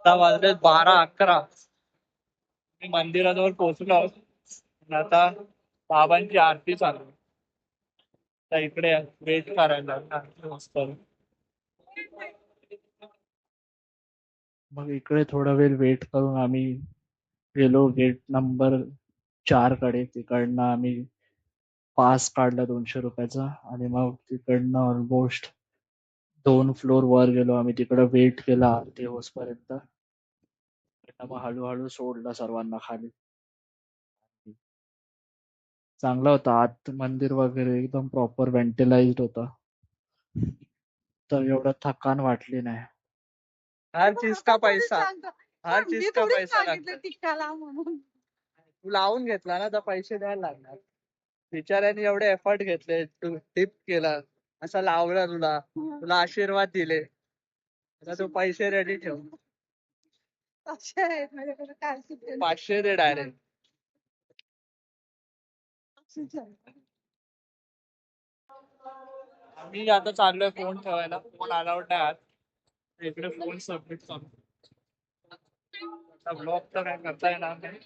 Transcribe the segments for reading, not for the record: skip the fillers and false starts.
आता वाजले 12-11. मी मंदिराजवळ पोहोचलो आहोत. आणि आता बाबांची आरती चालू आहे. आता इकडे वेट करायला आरती मस्त. मग इकडे थोडा वेळ वेट करून आम्ही गेलो गेट नंबर 4 कडे. तिकडनं आम्ही पास काढला 200 रुपयाचा आणि मग तिकडनं ऑलमोस्ट 2 फ्लोर वर गेलो आम्ही. तिकडं वेट केला आरती होसपर्यंत. मग हळूहळू सोडलं सर्वांना खाली. चांगला होता आत मंदिर वगैरे, एकदम प्रॉपर व्हेंटिलाइज्ड होता, तर एवढं थकान वाटली नाही. हर चीज का पैसा, हर चीज का पैसा लागतो. तू लावून घेतला ना तर पैसे द्यायला लागणार. बिचाऱ्यांनी एवढे एफर्ट घेतले, तू टिप केला, असं लावलं तुला, तुला आशीर्वाद दिले, आता तू पैसे रेडी ठेव. 500 दे डायरेक्ट. आम्ही आता चाललोय फोन ठेवायला. फोन अलाउड नाही आत. इकडे फोन सबमिट करू. ब्लॉग तर काय करता येणार नाही.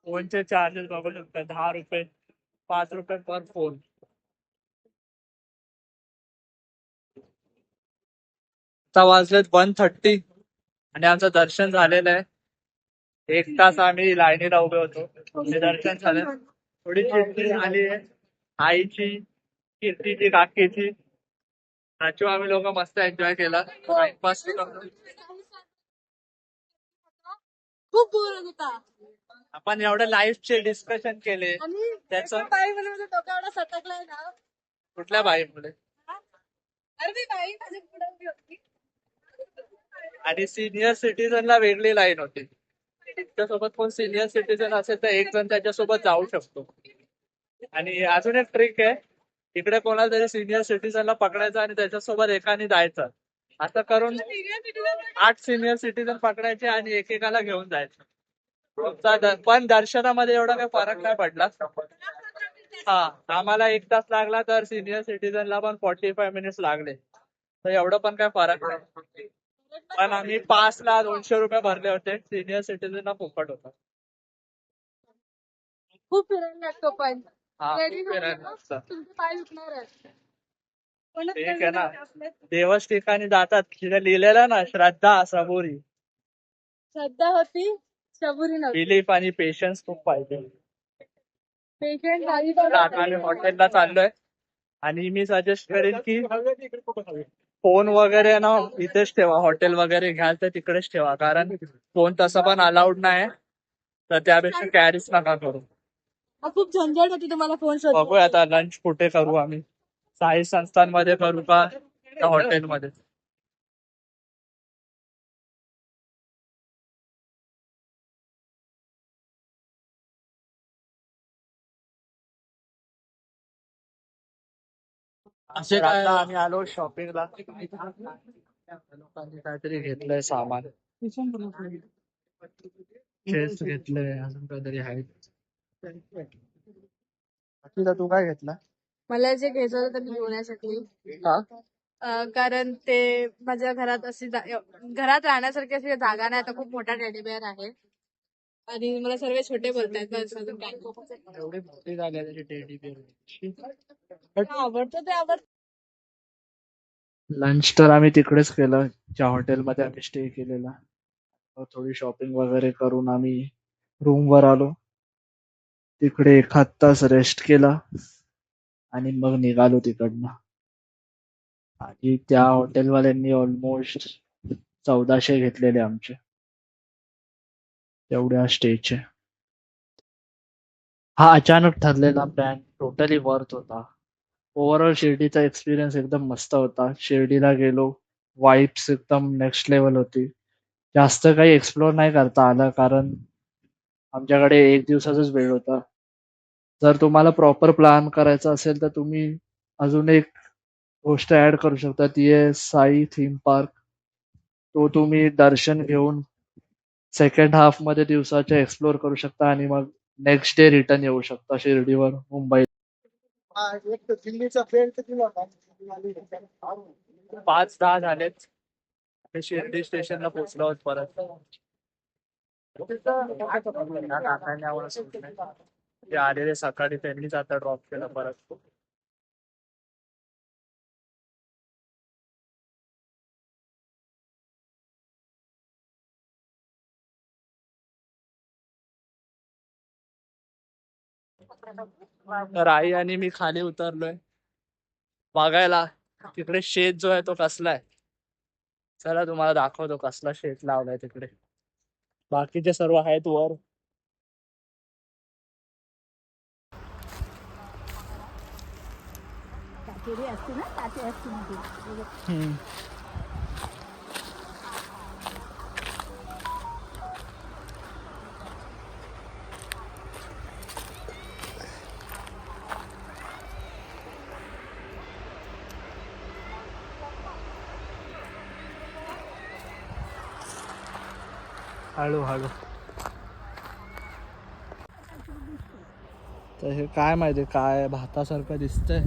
फोनचे चार्जेस बघू शकता, 10 रुपये, 5 रुपये पर फोन. आता वाजलेत 1:30 आणि आमचं दर्शन झालेलं आहे. 1 तास आम्ही लाईनीला उभे होतो. ते दर्शन झालं. थोडी चिडचिड झाली आहे आईची, कीर्तीची, काकीची. नाचू आम्ही लोक मस्त एन्जॉय केला, टाइमपास केला. खूप बोर होत होता. आपण एवढे लाईफचे डिस्कशन केले. त्याचं बाई मुले डोका एवढा सटकलाय ना. कुठल्या बाई मुले? अरे ती बाई माझ्या पुढे उभी होती. आणि सिनियर सिटीजनला वेगळी लाईन होती. तुमच्यासोबत कोण सिनियर सिटीजन असेल तर एक जण त्याच्यासोबत जाऊ शकतो. आणि अजून एक ट्रिक आहे, इकडे कोणाला तरी सिनियर सिटीजनला पकडायचं आणि त्याच्यासोबत एकाने जायचं. असं करून 8 सिनियर सिटीजन पकडायचे आणि एकेकाला घेऊन जायचं. पण दर्शनामध्ये एवढा काही फरक नाही पडला. हा, आम्हाला 1 तास लागला तर सिनियर सिटीजनला पण 45 मिनिट्स लागले, तर एवढं पण काय फरक नाही. पण आम्ही पासला 200 रुपये भरले होते, सिनियर सिटीजनला फुकट होता. खूप फिरायला लागतो पण. हा, खूप फिरायला लागतं. तुमचे पाय दुखणार आहेत. ठीक आहे ना, देवच ठिकाणी जातात, तिथे लिहिलेलं ना, श्रद्धा सबुरी. श्रद्धा होती, सबुरी नव्हती. बिलीफ आणि पेशन्स खूप पाहिजे. पेशन्स आम्ही हॉटेलला चाललोय आणि मी सजेस्ट करेन की फोन वगैरे ना इथेच ठेवा. हॉटेल वगैरे घ्याल तर तिकडेच ठेवा, कारण फोन तसं पण अलाउड नाही, तर त्यापेक्षा कॅरीच नका करू. खूप झंझट होती तुम्हाला फोन. बघूया आता लंच कुठे करू आम्ही, साई संस्थांमध्ये करू का हॉटेलमध्ये. असे काय आम्ही आलो शॉपिंगला. लोकांनी काहीतरी घेतलंय सामान, ड्रेस घेतलंय, अजून काहीतरी आहे. तू काय घेतला? मला जे घ्यायचं होतं ते मी घेण्यासाठी, कारण ते माझ्या घरात घरात राहण्यासारखी अशी जागा नाही. आता खूप मोठा टेडी बेअर आहे आणि मला सर्व छोटे बोलतायत. एवढी मोठी जागा आहे टेडी बेअर. आवडतं ते आवडतं. लंच तर आम्ही तिकडेच केलं, ज्या हॉटेलमध्ये आम्ही स्टे केलेला. थोडी शॉपिंग वगैरे करून आम्ही रूम वर आलो. तिकडे 1/2 तास रेस्ट केला आणि मग निघालो तिकडनं. आणि त्या हॉटेलवाल्यांनी ऑलमोस्ट 1400 घेतलेले आमचे, तेवढ्या स्टेचे. हा अचानक ठरलेला प्लॅन टोटली वर्थ होता. ओव्हरऑल शिर्डीचा एक्सपिरियन्स एकदम मस्त होता. शिर्डीला गेलो, वाईब्स एकदम नेक्स्ट लेवल होती. जास्त काही एक्सप्लोर नाही करता आलं, कारण आमच्याकडे 1 दिवसाचाच वेळ होता. जर तुम्हाला प्रॉपर प्लॅन करायचा असेल तर तुम्ही अजून एक गोष्ट ऍड करू शकता, ती आहे साई थीम पार्क. तो तुम्ही दर्शन घेऊन सेकंड हाफ मध्ये दिवसाच्या एक्सप्लोर करू शकता आणि मग नेक्स्ट डे रिटर्न येऊ शकता शिर्डीवर मुंबई. एक दिल्लीचा फ्रेंड 5:10 झालेत. हे शिर्डी स्टेशनला पोहोचलो आहोत परत. या काकांनी आम्हाला सोडलंय. ते आलेले सकाळी त्यांनीच आता ड्रॉप केलं परत. तर आई आणि मी खाली उतरलोय बघायला तिकडे शेत जो आहे तो कसला आहे. चला तुम्हाला दाखवतो कसला शेत लावलाय तिकडे. बाकीचे सर्व आहेत वर. हळूहळू. तर हे काय माहिती काय भातासारखं दिसतंय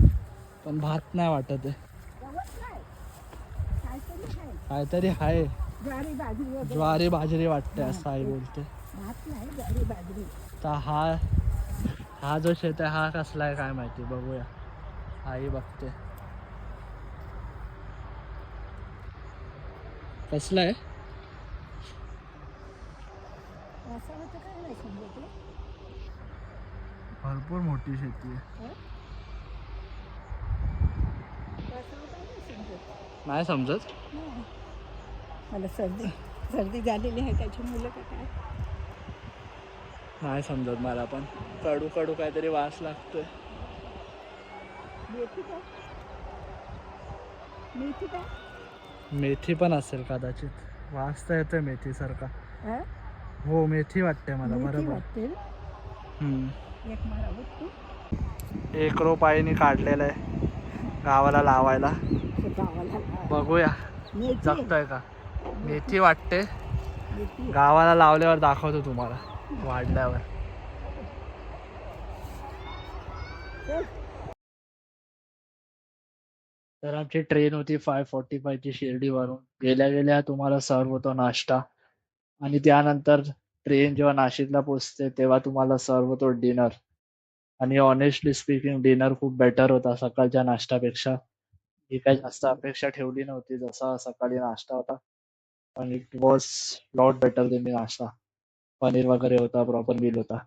पण भात नाही वाटत आहे. काहीतरी आहे. ज्वारी बाजरी वाटते असं आई बोलते. तर हा जो शेत आहे हा कसला आहे काय माहिती. बघूया आई बघते कसला आहे. भरपूर मोठी शेती आहे. नाही समजत मला सर्दी झालेली आहे त्याच्यामुळे काय नाही समजत मला पण. कडू कडू काहीतरी वास लागतोय. मेथी पण असेल कदाचित. वास तर येतोय मेथी सारखा. हो मेथी वाटते मला. बरोबर. एक रोप आईने काढलेलं आहे गावाला लावायला. बघूया जगतोय का. मेथी वाटते. गावाला लावल्यावर दाखवतो तुम्हाला वाढल्यावर. तर आमची ट्रेन होती 5:45 ची शिर्डीवरून. गेल्या गेल्या तुम्हाला सर्व होतो नाश्ता आणि त्यानंतर ट्रेन जेव्हा नाशिकला पोहोचते तेव्हा तुम्हाला सर्व होतो डिनर. आणि ऑनेस्टली स्पीकिंग डिनर खूप बेटर होता सकाळच्या नाश्त्यापेक्षा. ही काही जास्त अपेक्षा ठेवली नव्हती जसा सकाळी नाश्ता होता पण it was lot better than नाश्ता. पनीर वगैरे होता. प्रॉपर मील होता.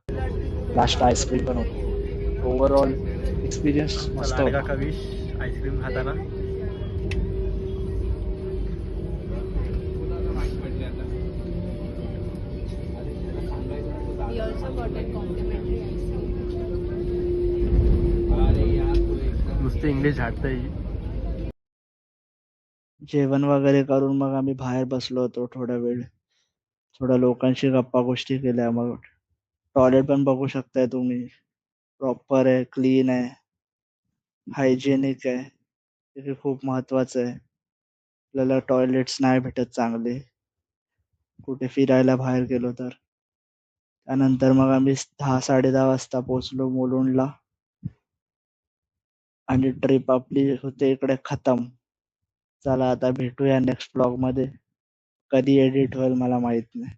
लास्ट आईस्क्रीम पण होती. ओव्हरऑल एक्सपिरियन्स मस्त होता. कविश आईस्क्रीम खाताना. नुसते इंग्लिश झाडतंय. जेवण वगैरे करून मग आम्ही बाहेर बसलो होतो थोडा वेळ. थोड्या लोकांशी गप्पा गोष्टी केल्या. मग टॉयलेट पण बघू शकताय तुम्ही. प्रॉपर आहे. क्लीन आहे. हायजेनिक आहे. हे खूप महत्वाचं आहे. आपल्याला टॉयलेट्स नाही भेटत चांगले कुठे फिरायला बाहेर गेलो तर. त्यानंतर मग आम्ही 10-10:30 वाजता पोहोचलो मुलुंडला आणि ट्रिप आपली होते इकडे खतम. चला आता भेटूया नेक्स्ट ब्लॉग मध्ये. कधी एडिट होईल मला माहित नाही.